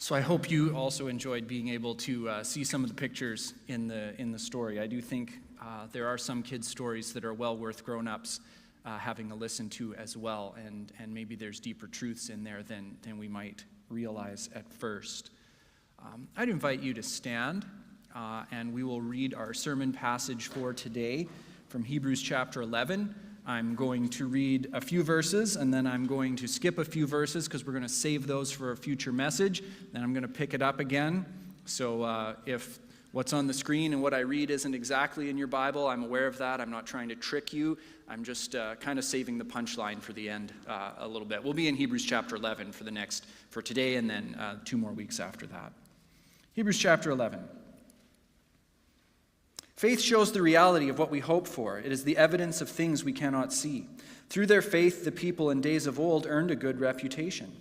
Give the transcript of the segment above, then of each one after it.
So I hope you also enjoyed being able to see some of the pictures in the story. I do think there are some kids' stories that are well worth grown-ups having a listen to as well, and maybe there's deeper truths in there than we might realize at first. I'd invite you to stand, and we will read our sermon passage for today from Hebrews chapter 11. I'm going to read a few verses, and then I'm going to skip a few verses because we're going to save those for a future message. Then I'm going to pick it up again. So if what's on the screen and what I read isn't exactly in your Bible, I'm aware of that. I'm not trying to trick you. I'm just kind of saving the punchline for the end a little bit. We'll be in Hebrews chapter 11 for today, and then 2 more weeks after that. Hebrews chapter 11. Faith shows the reality of what we hope for. It is the evidence of things we cannot see. Through their faith, the people in days of old earned a good reputation.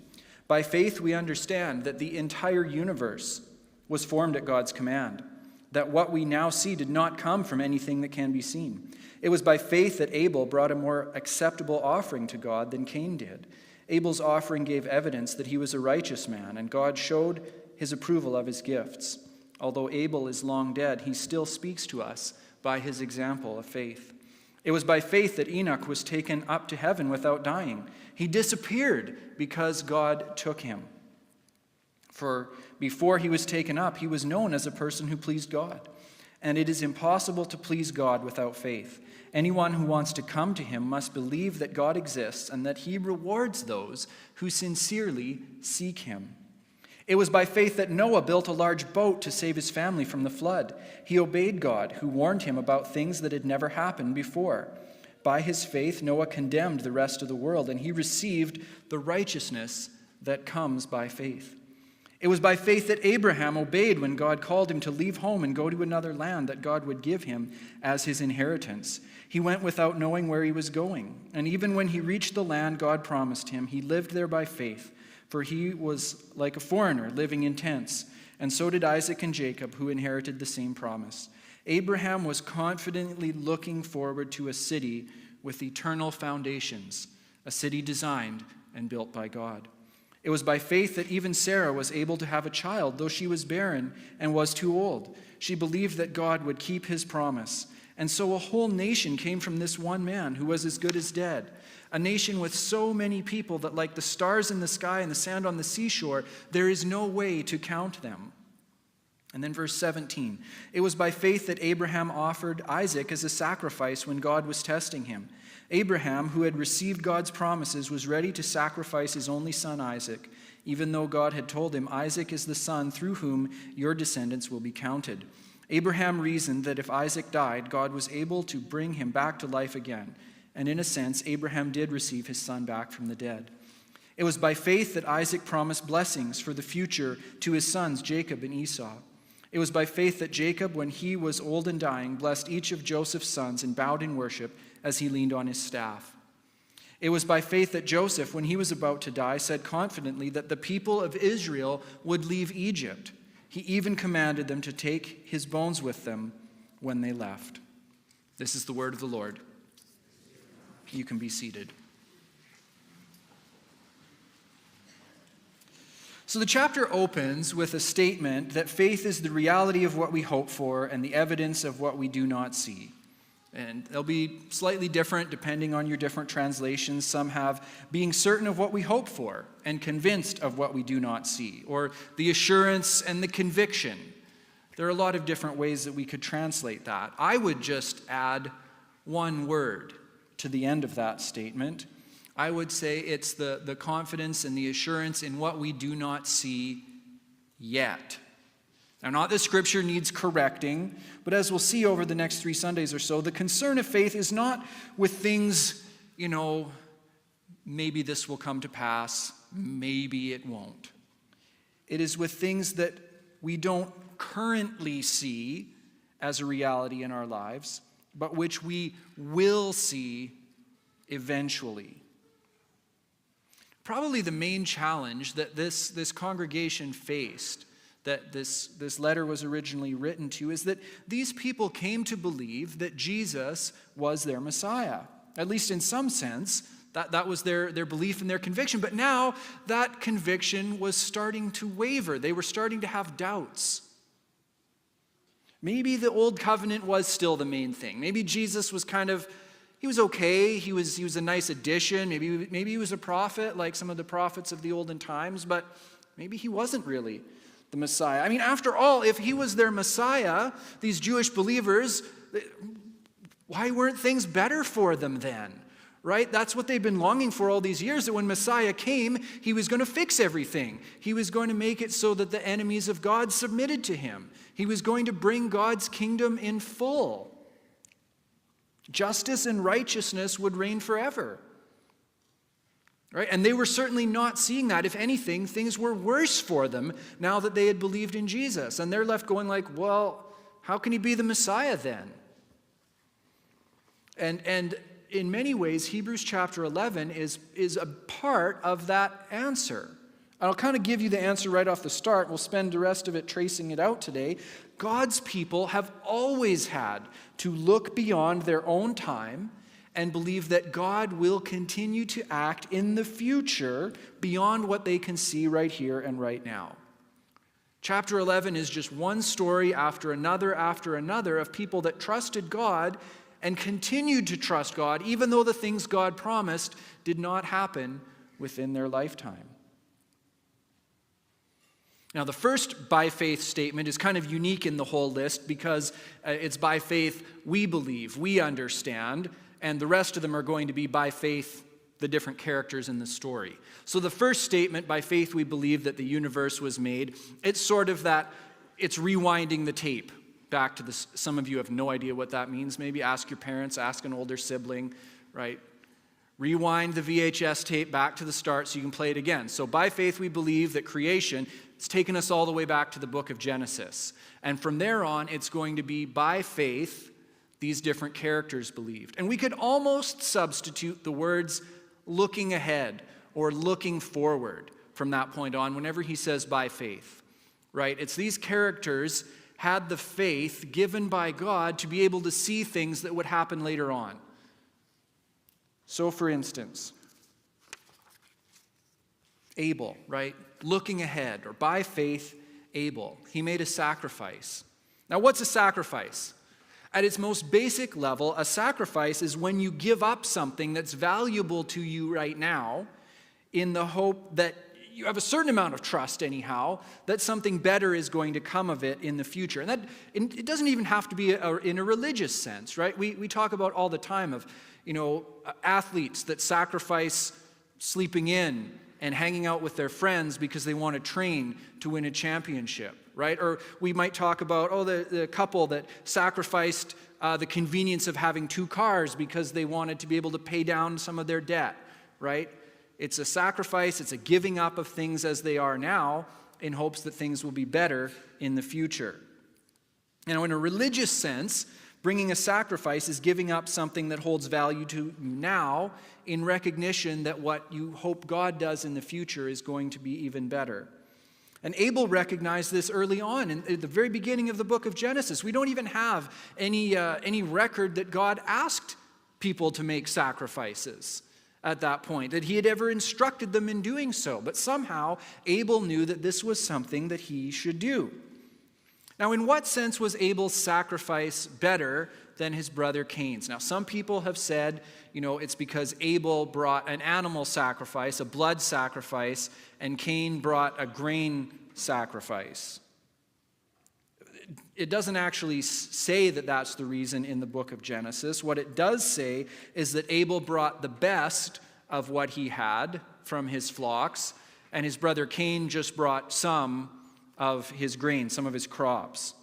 By faith, we understand that the entire universe was formed at God's command, that what we now see did not come from anything that can be seen. It was by faith that Abel brought a more acceptable offering to God than Cain did. Abel's offering gave evidence that he was a righteous man, and God showed his approval of his gifts. Although Abel is long dead, he still speaks to us by his example of faith. It was by faith that Enoch was taken up to heaven without dying. He disappeared because God took him. For before he was taken up, he was known as a person who pleased God. And it is impossible to please God without faith. Anyone who wants to come to him must believe that God exists and that he rewards those who sincerely seek him. It was by faith that Noah built a large boat to save his family from the flood. He obeyed God, who warned him about things that had never happened before. By his faith, Noah condemned the rest of the world, and he received the righteousness that comes by faith. It was by faith that Abraham obeyed when God called him to leave home and go to another land that God would give him as his inheritance. He went without knowing where he was going, and even when he reached the land God promised him, he lived there by faith. For he was like a foreigner living in tents, and so did Isaac and Jacob, who inherited the same promise. Abraham was confidently looking forward to a city with eternal foundations, a city designed and built by God. It was by faith that even Sarah was able to have a child, though she was barren and was too old. She believed that God would keep his promise. And so a whole nation came from this one man who was as good as dead. A nation with so many people that, like the stars in the sky and the sand on the seashore, there is no way to count them. And then verse 17. It was by faith that Abraham offered Isaac as a sacrifice when God was testing him. Abraham, who had received God's promises, was ready to sacrifice his only son Isaac, even though God had told him, Isaac is the son through whom your descendants will be counted. Abraham reasoned that if Isaac died, God was able to bring him back to life again. And in a sense, Abraham did receive his son back from the dead. It was by faith that Isaac promised blessings for the future to his sons, Jacob and Esau. It was by faith that Jacob, when he was old and dying, blessed each of Joseph's sons and bowed in worship as he leaned on his staff. It was by faith that Joseph, when he was about to die, said confidently that the people of Israel would leave Egypt. He even commanded them to take his bones with them when they left. This is the word of the Lord. You can be seated. So the chapter opens with a statement that faith is the reality of what we hope for and the evidence of what we do not see. And they'll be slightly different depending on your different translations. Some have being certain of what we hope for and convinced of what we do not see, or the assurance and the conviction. There are a lot of different ways that we could translate that. I would just add one word to the end of that statement. I would say it's the confidence and the assurance in what we do not see yet. Now, not that Scripture needs correcting, but as we'll see over the next 3 Sundays or so, the concern of faith is not with things, maybe this will come to pass, maybe it won't. It is with things that we don't currently see as a reality in our lives, but which we will see eventually. Probably the main challenge that this congregation faced, that this letter was originally written to, is that these people came to believe that Jesus was their Messiah. At least in some sense, That was their belief and their conviction. But now that conviction was starting to waver. They were starting to have doubts. Maybe the old covenant was still the main thing. Maybe Jesus was he was okay. He was a nice addition. Maybe he was a prophet like some of the prophets of the olden times, but maybe he wasn't really the Messiah. I mean, after all, if he was their Messiah, these Jewish believers, why weren't things better for them then? Right? That's what they've been longing for all these years, that when Messiah came, he was going to fix everything. He was going to make it so that the enemies of God submitted to him. He was going to bring God's kingdom in full. Justice and righteousness would reign forever. Right? And they were certainly not seeing that. If anything, things were worse for them now that they had believed in Jesus. And they're left going like, well, how can he be the Messiah then? And in many ways, Hebrews chapter 11 is a part of that answer. I'll kind of give you the answer right off the start. We'll spend the rest of it tracing it out today. God's people have always had to look beyond their own time and believe that God will continue to act in the future beyond what they can see right here and right now. Chapter 11 is just one story after another of people that trusted God and continued to trust God, even though the things God promised did not happen within their lifetime. Now, the first by faith statement is kind of unique in the whole list because it's by faith we believe, we understand, and the rest of them are going to be by faith the different characters in the story. So the first statement, by faith we believe that the universe was made, it's sort of that, it's rewinding the tape back to this. Some of you have no idea what that means. Maybe ask your parents, ask an older sibling, right? Rewind the VHS tape back to the start so you can play it again. So by faith we believe that creation has taken us all the way back to the book of Genesis. And from there on, it's going to be by faith these different characters believed. And we could almost substitute the words looking ahead or looking forward from that point on whenever he says by faith, right? It's these characters had the faith given by God to be able to see things that would happen later on. So, for instance, Abel, right? Looking ahead, or by faith, Abel. He made a sacrifice. Now, what's a sacrifice? At its most basic level, a sacrifice is when you give up something that's valuable to you right now in the hope that you have a certain amount of trust anyhow, that something better is going to come of it in the future. And that it doesn't even have to be in a religious sense, right? We talk about all the time of, athletes that sacrifice sleeping in and hanging out with their friends because they want to train to win a championship, right? Or we might talk about, the couple that sacrificed the convenience of having two cars because they wanted to be able to pay down some of their debt, right? It's a sacrifice, it's a giving up of things as they are now in hopes that things will be better in the future. Now, in a religious sense, bringing a sacrifice is giving up something that holds value to you now in recognition that what you hope God does in the future is going to be even better. And Abel recognized this early on in the very beginning of the book of Genesis. We don't even have any record that God asked people to make sacrifices at that point, that he had ever instructed them in doing so. But somehow, Abel knew that this was something that he should do. Now, in what sense was Abel's sacrifice better than his brother Cain's? Now, some people have said, it's because Abel brought an animal sacrifice, a blood sacrifice, and Cain brought a grain sacrifice. It doesn't actually say that that's the reason in the book of Genesis. What it does say is that Abel brought the best of what he had from his flocks, and his brother Cain just brought some of his grain, some of his crops.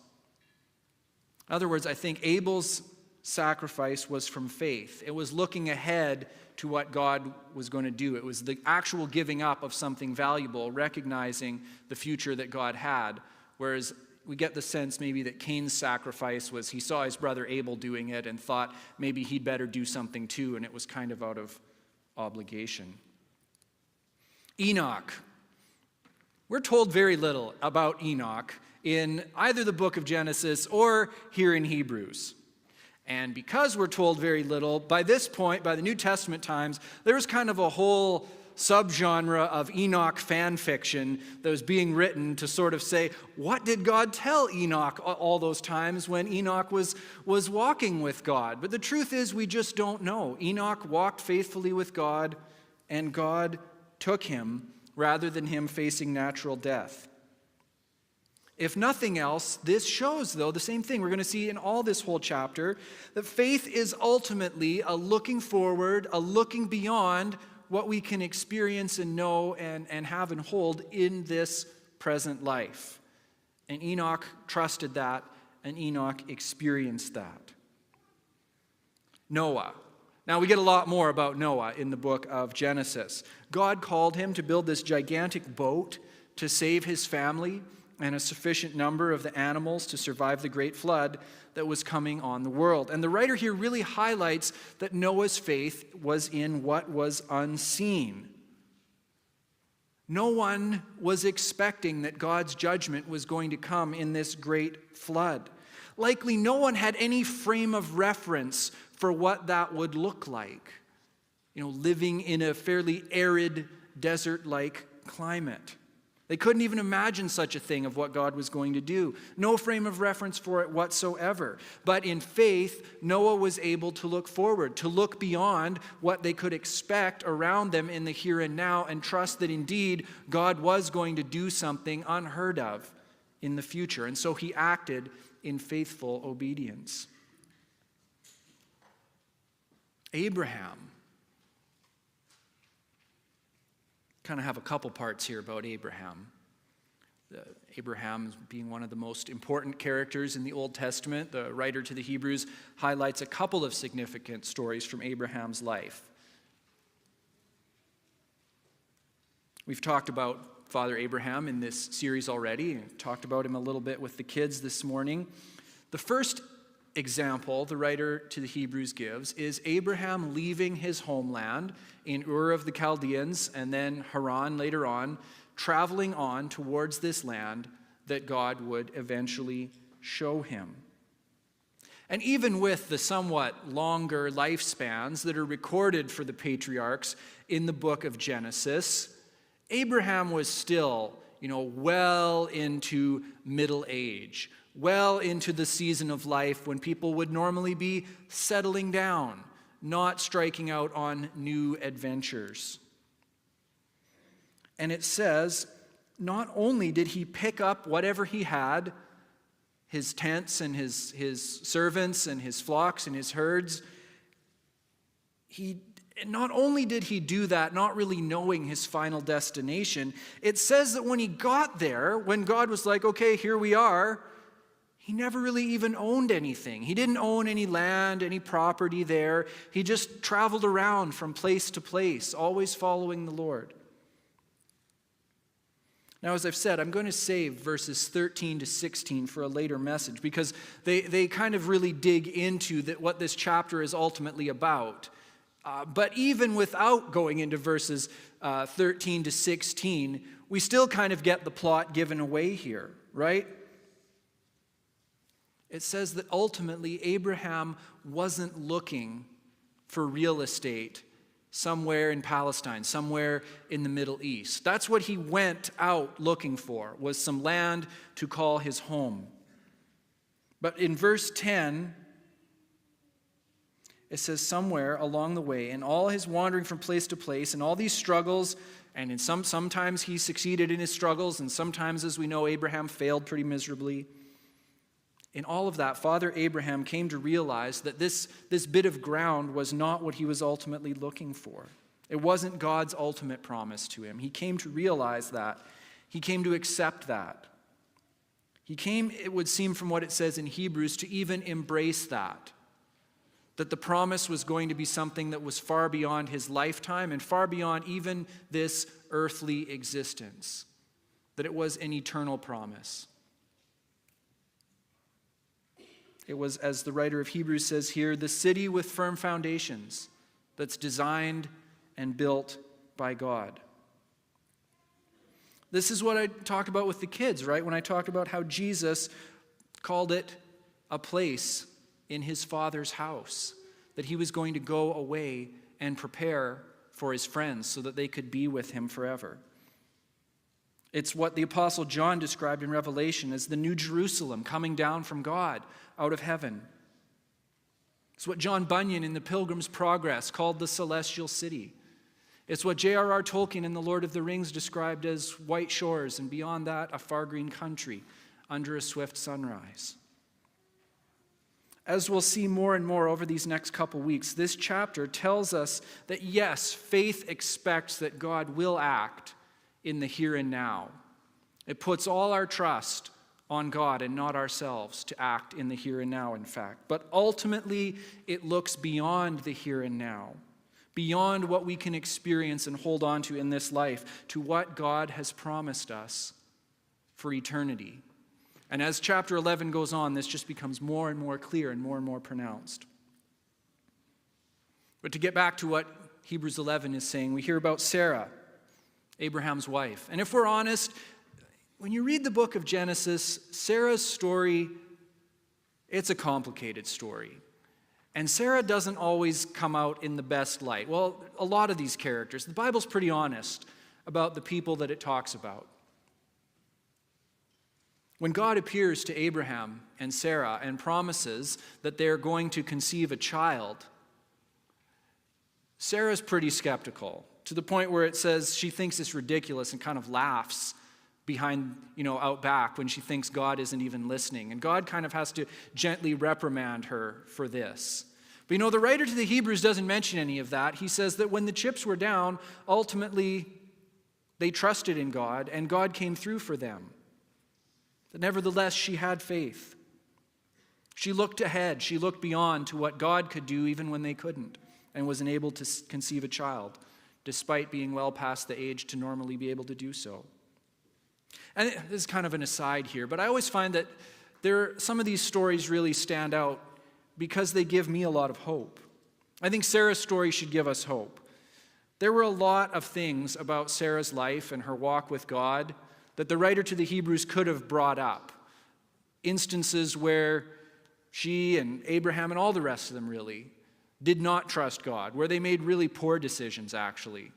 In other words, I think Abel's sacrifice was from faith. It was looking ahead to what God was going to do. It was the actual giving up of something valuable, recognizing the future that God had, whereas we get the sense maybe that Cain's sacrifice was he saw his brother Abel doing it and thought maybe he'd better do something too, and it was kind of out of obligation. Enoch. We're told very little about Enoch in either the book of Genesis or here in Hebrews. And because we're told very little, by this point, by the New Testament times, there was kind of a whole subgenre of Enoch fan fiction that was being written to sort of say, what did God tell Enoch all those times when Enoch was walking with God? But the truth is, we just don't know. Enoch walked faithfully with God, and God took him rather than him facing natural death. If nothing else, this shows, though, the same thing we're going to see in all this whole chapter, that faith is ultimately a looking forward, a looking beyond what we can experience and know and have and hold in this present life. And Enoch trusted that, and Enoch experienced that. Noah. Now, we get a lot more about Noah in the book of Genesis. God called him to build this gigantic boat to save his family and a sufficient number of the animals to survive the great flood that was coming on the world. And the writer here really highlights that Noah's faith was in what was unseen. No one was expecting that God's judgment was going to come in this great flood. Likely no one had any frame of reference for what that would look like. Living in a fairly arid, desert-like climate. They couldn't even imagine such a thing of what God was going to do. No frame of reference for it whatsoever. But in faith, Noah was able to look forward, to look beyond what they could expect around them in the here and now, and trust that indeed God was going to do something unheard of in the future. And so he acted in faithful obedience. Abraham. Kind of have a couple parts here about Abraham. Abraham being one of the most important characters in the Old Testament. The writer to the Hebrews highlights a couple of significant stories from Abraham's life. We've talked about Father Abraham in this series already. We've talked about him a little bit with the kids this morning. The first example the writer to the Hebrews gives is Abraham leaving his homeland in Ur of the Chaldeans and then Haran later on, traveling on towards this land that God would eventually show him. And even with the somewhat longer lifespans that are recorded for the patriarchs in the book of Genesis, Abraham was still, well into middle age, well into the season of life when people would normally be settling down, not striking out on new adventures. And it says, not only did he pick up whatever he had, his tents and his servants and his flocks and his herds, not only did he do that, not really knowing his final destination, it says that when he got there, when God was like, okay, here we are, he never really even owned anything. He didn't own any land, any property there. He just traveled around from place to place, always following the Lord. Now, as I've said, I'm going to save verses 13 to 16 for a later message because they kind of really dig into what this chapter is ultimately about. But even without going into verses 13 to 16, we still kind of get the plot given away here, right? It says that ultimately Abraham wasn't looking for real estate somewhere in Palestine, somewhere in the Middle East. That's what he went out looking for, was some land to call his home. But in verse 10, it says somewhere along the way, in all his wandering from place to place, and all these struggles, and sometimes he succeeded in his struggles, and sometimes, as we know, Abraham failed pretty miserably. In all of that, Father Abraham came to realize that this bit of ground was not what he was ultimately looking for. It wasn't God's ultimate promise to him. He came to realize that. He came to accept that. He came, it would seem from what it says in Hebrews, to even embrace that the promise was going to be something that was far beyond his lifetime and far beyond even this earthly existence, that it was an eternal promise. It was, as the writer of Hebrews says here, the city with firm foundations that's designed and built by God. This is what I talk about with the kids, right? When I talk about how Jesus called it a place in his Father's house, that he was going to go away and prepare for his friends so that they could be with him forever. It's what the Apostle John described in Revelation as the New Jerusalem coming down from God out of heaven. It's what John Bunyan in The Pilgrim's Progress called the Celestial City. It's what J.R.R. Tolkien in The Lord of the Rings described as white shores, and beyond that, a far green country under a swift sunrise. As we'll see more and more over these next couple weeks, this chapter tells us that yes, faith expects that God will act in the here and now. It puts all our trust on God and not ourselves to act in the here and now, in fact. But ultimately, it looks beyond the here and now, beyond what we can experience and hold on to in this life, to what God has promised us for eternity. And as chapter 11 goes on, this just becomes more and more clear and more pronounced. But to get back to what Hebrews 11 is saying, we hear about Sarah, Abraham's wife. And if we're honest, when you read the book of Genesis, Sarah's story, it's a complicated story. And Sarah doesn't always come out in the best light. Well, a lot of these characters, the Bible's pretty honest about the people that it talks about. When God appears to Abraham and Sarah and promises that they're going to conceive a child, Sarah's pretty skeptical, to the point where it says she thinks it's ridiculous and kind of laughs behind, out back when she thinks God isn't even listening. And God kind of has to gently reprimand her for this. But the writer to the Hebrews doesn't mention any of that. He says that when the chips were down, ultimately they trusted in God and God came through for them. But nevertheless, she had faith. She looked ahead. She looked beyond to what God could do even when they couldn't, and was enabled to conceive a child, despite being well past the age to normally be able to do so. And this is kind of an aside here, but I always find that some of these stories really stand out because they give me a lot of hope. I think Sarah's story should give us hope. There were a lot of things about Sarah's life and her walk with God that the writer to the Hebrews could have brought up. Instances where she and Abraham and all the rest of them really did not trust God, where they made really poor decisions actually.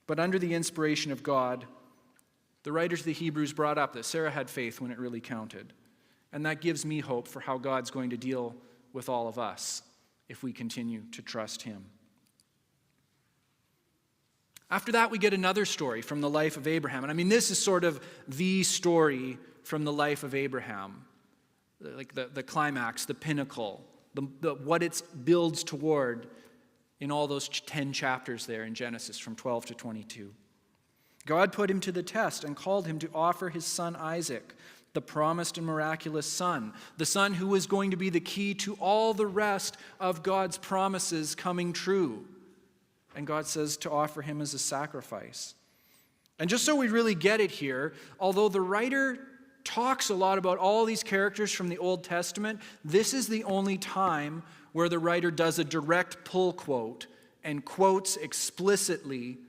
But under the inspiration of God, the writer to the Hebrews brought up that Sarah had faith when it really counted. And that gives me hope for how God's going to deal with all of us if we continue to trust him. After that, we get another story from the life of Abraham. And this is sort of the story from the life of Abraham. Like the climax, the pinnacle, what it builds toward in all those 10 chapters there in Genesis from 12 to 22. God put him to the test and called him to offer his son Isaac, the promised and miraculous son, the son who was going to be the key to all the rest of God's promises coming true. And God says to offer him as a sacrifice. And just so we really get it here, although the writer talks a lot about all these characters from the Old Testament, this is the only time where the writer does a direct pull quote and quotes explicitly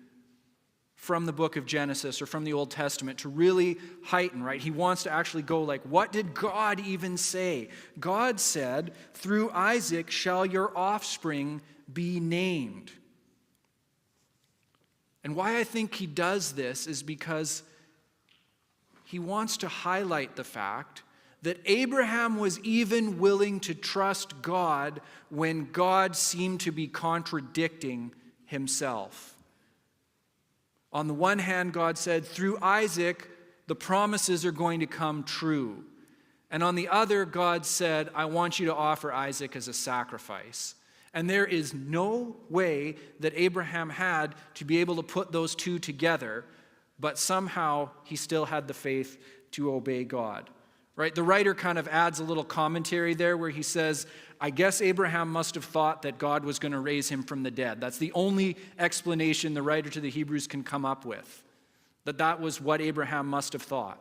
from the book of Genesis or from the Old Testament to really heighten, right? He wants to actually go like, what did God even say? God said, through Isaac shall your offspring be named. And why I think he does this is because he wants to highlight the fact that Abraham was even willing to trust God when God seemed to be contradicting himself. On the one hand, God said, through Isaac, the promises are going to come true. And on the other, God said, I want you to offer Isaac as a sacrifice. And there is no way that Abraham had to be able to put those two together, but somehow he still had the faith to obey God. Right? The writer kind of adds a little commentary there where he says, I guess Abraham must have thought that God was going to raise him from the dead. That's the only explanation the writer to the Hebrews can come up with, that was what Abraham must have thought.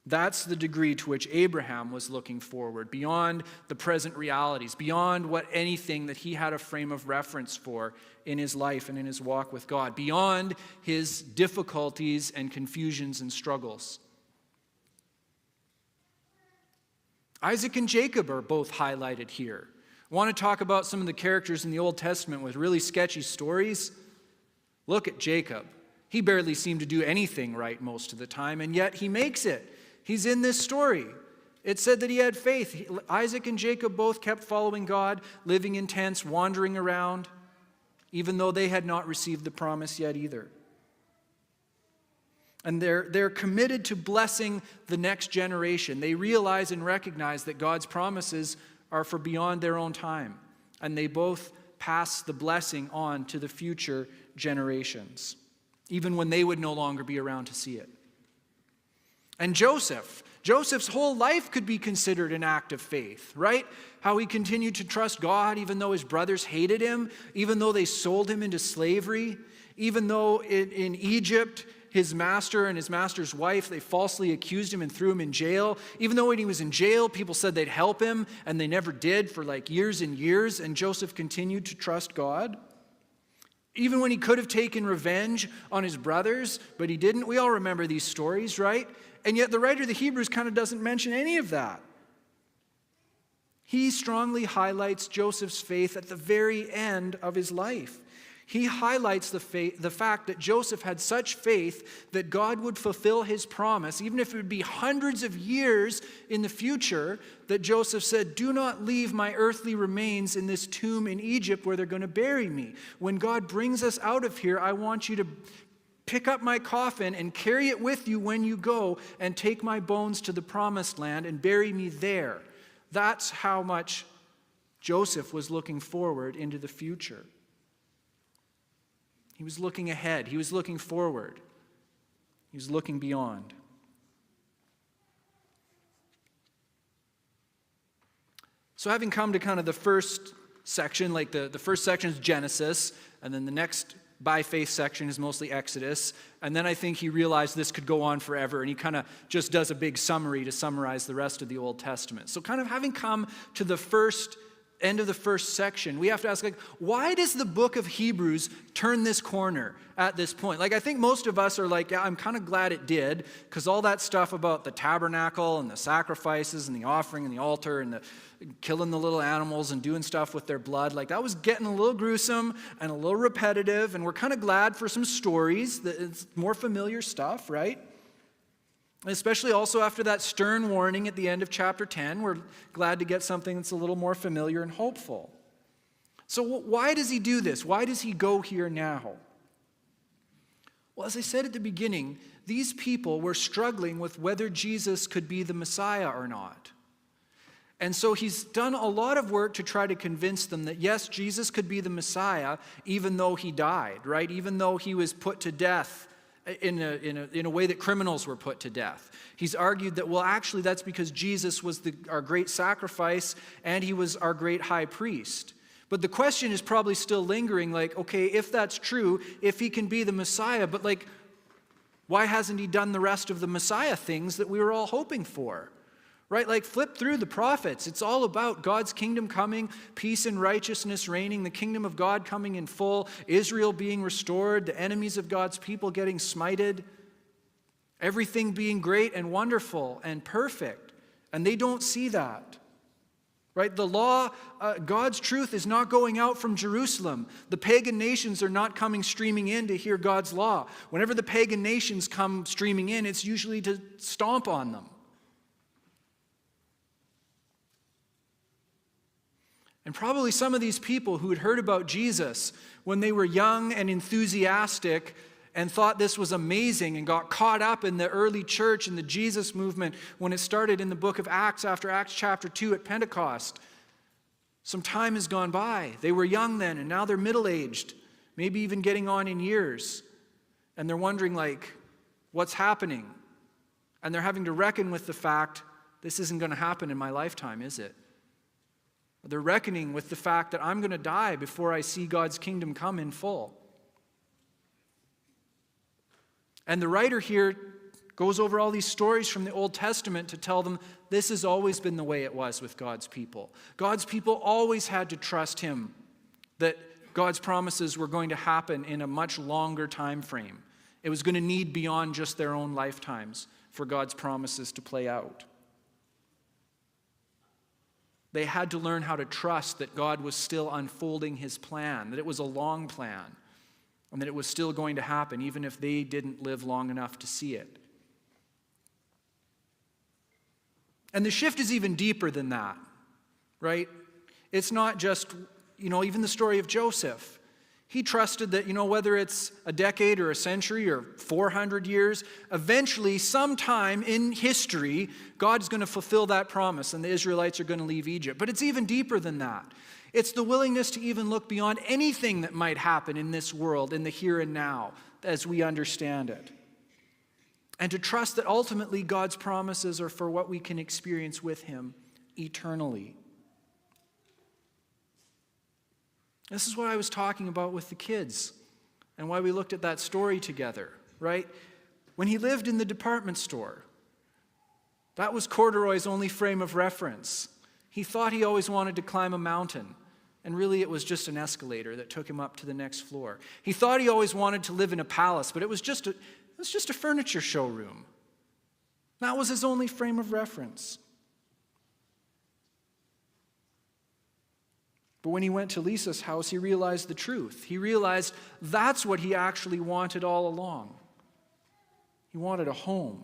That's the degree to which Abraham was looking forward, beyond the present realities, beyond what anything that he had a frame of reference for in his life and in his walk with God, beyond his difficulties and confusions and struggles. Isaac and Jacob are both highlighted here. Want to talk about some of the characters in the Old Testament with really sketchy stories? Look at Jacob. He barely seemed to do anything right most of the time, and yet he makes it. He's in this story. It said that he had faith. Isaac and Jacob both kept following God, living in tents, wandering around, even though they had not received the promise yet either. And they're committed to blessing the next generation. They realize and recognize that God's promises are for beyond their own time. And they both pass the blessing on to the future generations, even when they would no longer be around to see it. And Joseph's whole life could be considered an act of faith, right? How he continued to trust God even though his brothers hated him, even though they sold him into slavery, even though in Egypt, his master and his master's wife, they falsely accused him and threw him in jail. Even though when he was in jail, people said they'd help him, and they never did for like years and years, and Joseph continued to trust God. Even when he could have taken revenge on his brothers, but he didn't. We all remember these stories, right? And yet the writer of the Hebrews kind of doesn't mention any of that. He strongly highlights Joseph's faith at the very end of his life. He highlights the fact that Joseph had such faith that God would fulfill his promise, even if it would be hundreds of years in the future, that Joseph said, "Do not leave my earthly remains in this tomb in Egypt where they're going to bury me. When God brings us out of here, I want you to pick up my coffin and carry it with you when you go and take my bones to the promised land and bury me there." That's how much Joseph was looking forward into the future. He was looking ahead. He was looking forward. He was looking beyond. So having come to kind of the first section, like the first section is Genesis, and then the next by faith section is mostly Exodus, and then I think he realized this could go on forever, and he kind of just does a big summary to summarize the rest of the Old Testament. So kind of having come to the end of the first section, we have to ask, like, why does the book of Hebrews turn this corner at this point? Like, I think most of us are like, yeah, I'm kind of glad it did, because all that stuff about the tabernacle and the sacrifices and the offering and the altar and the killing the little animals and doing stuff with their blood, like that was getting a little gruesome and a little repetitive, and we're kind of glad for some stories, that it's more familiar stuff, right? Especially also after that stern warning at the end of chapter 10, we're glad to get something that's a little more familiar and hopeful. So why does he do this? Why does he go here now? Well, as I said at the beginning, these people were struggling with whether Jesus could be the Messiah or not. And so he's done a lot of work to try to convince them that, yes, Jesus could be the Messiah, even though he died, right? Even though he was put to death in a way that criminals were put to death. He's argued that, well, actually, that's because Jesus was our great sacrifice and he was our great high priest. But the question is probably still lingering, like, okay, if that's true, if he can be the Messiah, but like, why hasn't he done the rest of the Messiah things that we were all hoping for? Right? Like, flip through the prophets. It's all about God's kingdom coming, peace and righteousness reigning, the kingdom of God coming in full, Israel being restored, the enemies of God's people getting smited, everything being great and wonderful and perfect. And they don't see that. Right? The law, God's truth is not going out from Jerusalem. The pagan nations are not coming streaming in to hear God's law. Whenever the pagan nations come streaming in, it's usually to stomp on them. And probably some of these people who had heard about Jesus when they were young and enthusiastic and thought this was amazing and got caught up in the early church and the Jesus movement when it started in the book of Acts after Acts chapter 2 at Pentecost. Some time has gone by. They were young then, and now they're middle-aged, maybe even getting on in years. And they're wondering, like, what's happening? And they're having to reckon with the fact, this isn't going to happen in my lifetime, is it? They're reckoning with the fact that I'm going to die before I see God's kingdom come in full. And the writer here goes over all these stories from the Old Testament to tell them this has always been the way it was with God's people. God's people always had to trust him, that God's promises were going to happen in a much longer time frame. It was going to need beyond just their own lifetimes for God's promises to play out. They had to learn how to trust that God was still unfolding his plan, that it was a long plan, and that it was still going to happen, even if they didn't live long enough to see it. And the shift is even deeper than that, right? It's not just, even the story of Joseph. He trusted that, whether it's a decade or a century or 400 years, eventually, sometime in history, God's going to fulfill that promise and the Israelites are going to leave Egypt. But it's even deeper than that. It's the willingness to even look beyond anything that might happen in this world, in the here and now, as we understand it. And to trust that ultimately God's promises are for what we can experience with him eternally. This is what I was talking about with the kids and why we looked at that story together, right? When he lived in the department store, that was Corduroy's only frame of reference. He thought he always wanted to climb a mountain, and really it was just an escalator that took him up to the next floor. He thought he always wanted to live in a palace, but it was just a furniture showroom. That was his only frame of reference. But when he went to Lisa's house, he realized the truth. He realized that's what he actually wanted all along. He wanted a home.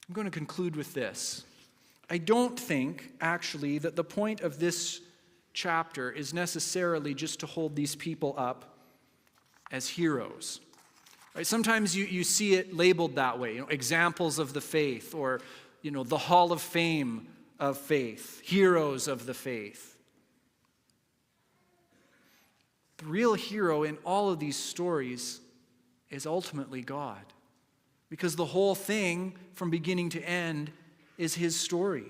I'm going to conclude with this. I don't think, actually, that the point of this chapter is necessarily just to hold these people up as heroes. Right? Sometimes you see it labeled that way, examples of the faith, or the Hall of Fame of faith, heroes of the faith. The real hero in all of these stories is ultimately God, because the whole thing, from beginning to end, is his story.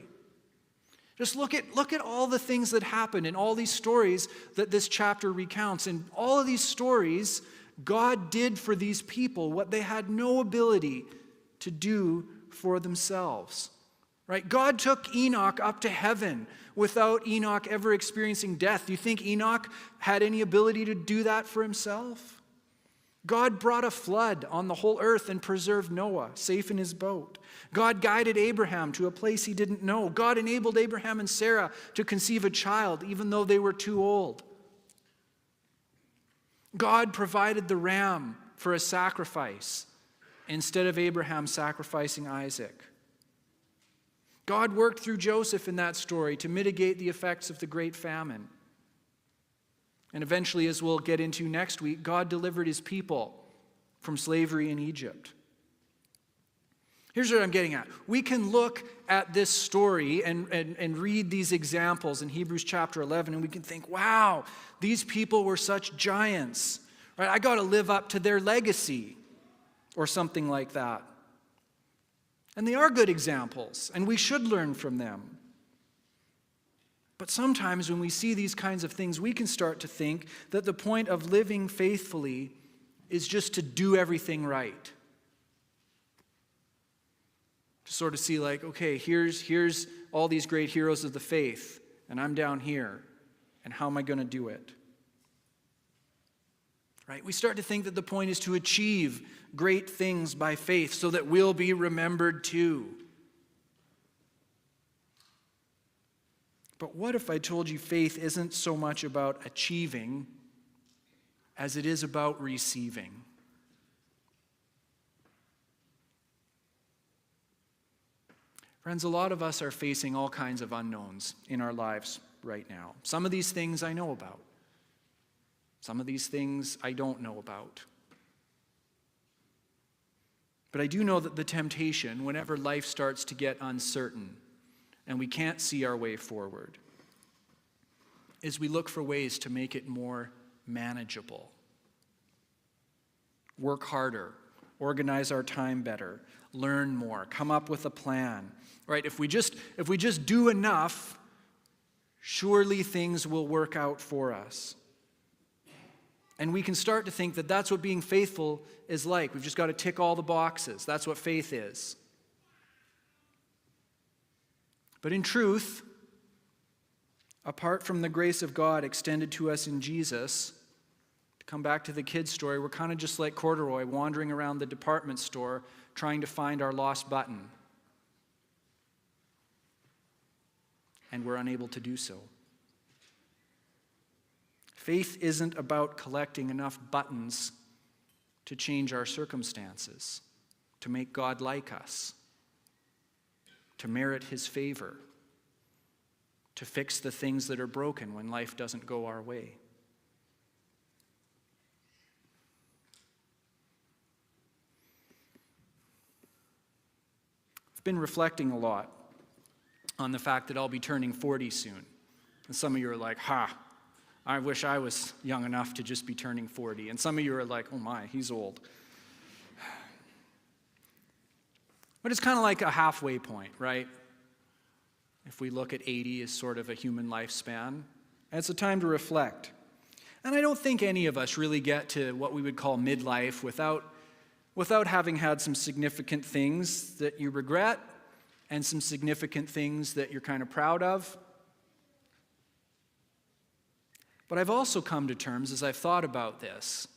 Just look at all the things that happen in all these stories that this chapter recounts. In all of these stories, God did for these people what they had no ability to do for themselves. Right? God took Enoch up to heaven without Enoch ever experiencing death. Do you think Enoch had any ability to do that for himself? God brought a flood on the whole earth and preserved Noah safe in his boat. God guided Abraham to a place he didn't know. God enabled Abraham and Sarah to conceive a child even though they were too old. God provided the ram for a sacrifice instead of Abraham sacrificing Isaac. God worked through Joseph in that story to mitigate the effects of the great famine. And eventually, as we'll get into next week, God delivered his people from slavery in Egypt. Here's what I'm getting at. We can look at this story and read these examples in Hebrews chapter 11, and we can think, wow, these people were such giants. Right? I got to live up to their legacy, or something like that. And they are good examples, and we should learn from them. But sometimes when we see these kinds of things, we can start to think that the point of living faithfully is just to do everything right. To sort of see like, okay, here's all these great heroes of the faith, and I'm down here, and how am I going to do it? Right? We start to think that the point is to achieve great things by faith so that we'll be remembered too. But what if I told you faith isn't so much about achieving as it is about receiving? Friends, a lot of us are facing all kinds of unknowns in our lives right now. Some of these things I know about. Some of these things I don't know about. But I do know that the temptation, whenever life starts to get uncertain and we can't see our way forward, is we look for ways to make it more manageable. Work harder, organize our time better, learn more, come up with a plan. Right? If we just do enough, surely things will work out for us. And we can start to think that that's what being faithful is like. We've just got to tick all the boxes. That's what faith is. But in truth, apart from the grace of God extended to us in Jesus, to come back to the kids' story, we're kind of just like Corduroy wandering around the department store trying to find our lost button. and we're unable to do so. Faith isn't about collecting enough buttons to change our circumstances, to make God like us, to merit his favor, to fix the things that are broken when life doesn't go our way. I've been reflecting a lot on the fact that I'll be turning 40 soon. And some of you are like, I wish I was young enough to just be turning 40. And some of you are like, oh my, he's old. But it's kind of like a halfway point, right? If we look at 80 as sort of a human lifespan, and it's a time to reflect. And I don't think any of us really get to what we would call midlife without having had some significant things that you regret and some significant things that you're kind of proud of. But I've also come to terms, as I've thought about this,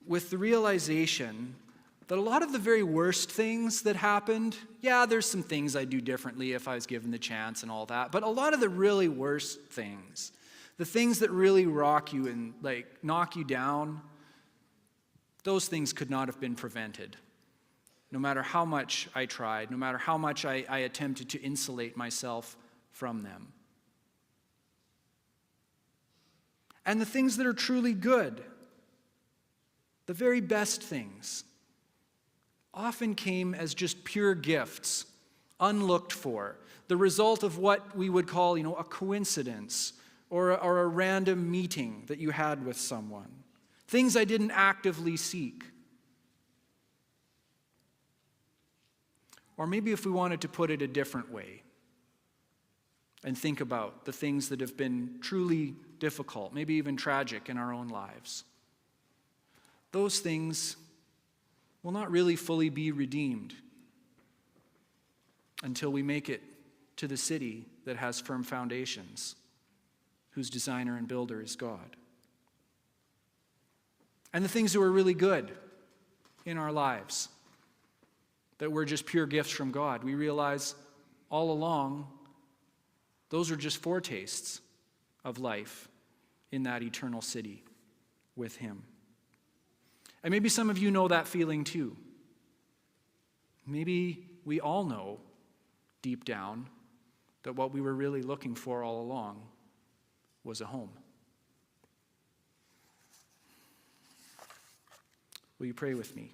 with the realization that a lot of the very worst things that happened, yeah, there's some things I'd do differently if I was given the chance and all that, but a lot of the really worst things, the things that really rock you and knock you down, those things could not have been prevented. No matter how much I tried, no matter how much I attempted to insulate myself from them. And the things that are truly good, the very best things, often came as just pure gifts, unlooked for, the result of what we would call, a coincidence or a random meeting that you had with someone. Things I didn't actively seek. Or maybe if we wanted to put it a different way and think about the things that have been truly difficult, maybe even tragic in our own lives. Those things will not really fully be redeemed until we make it to the city that has firm foundations, whose designer and builder is God. And the things that were really good in our lives, that were just pure gifts from God, we realize all along those are just foretastes of life in that eternal city with him. And maybe some of you know that feeling too. Maybe we all know deep down that what we were really looking for all along was a home. Will you pray with me?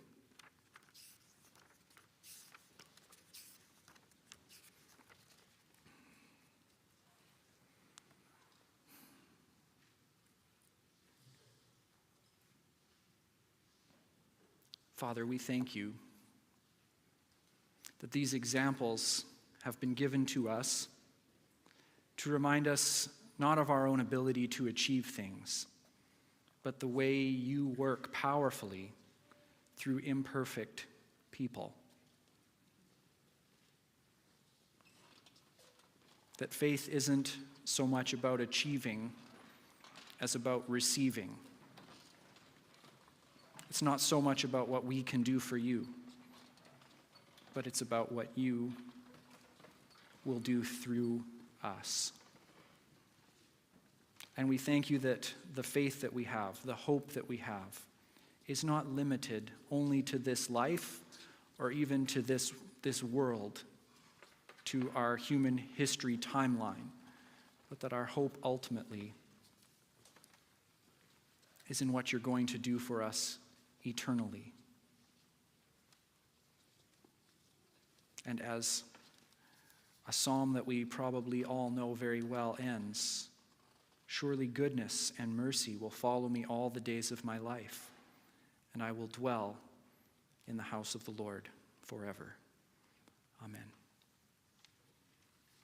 Father, we thank you that these examples have been given to us to remind us not of our own ability to achieve things, but the way you work powerfully through imperfect people. That faith isn't so much about achieving as about receiving. It's not so much about what we can do for you, but it's about what you will do through us. And we thank you that the faith that we have, the hope that we have, is not limited only to this life or even to this world, to our human history timeline, but that our hope ultimately is in what you're going to do for us eternally. And as a psalm that we probably all know very well ends, surely goodness and mercy will follow me all the days of my life, and I will dwell in the house of the Lord forever. Amen.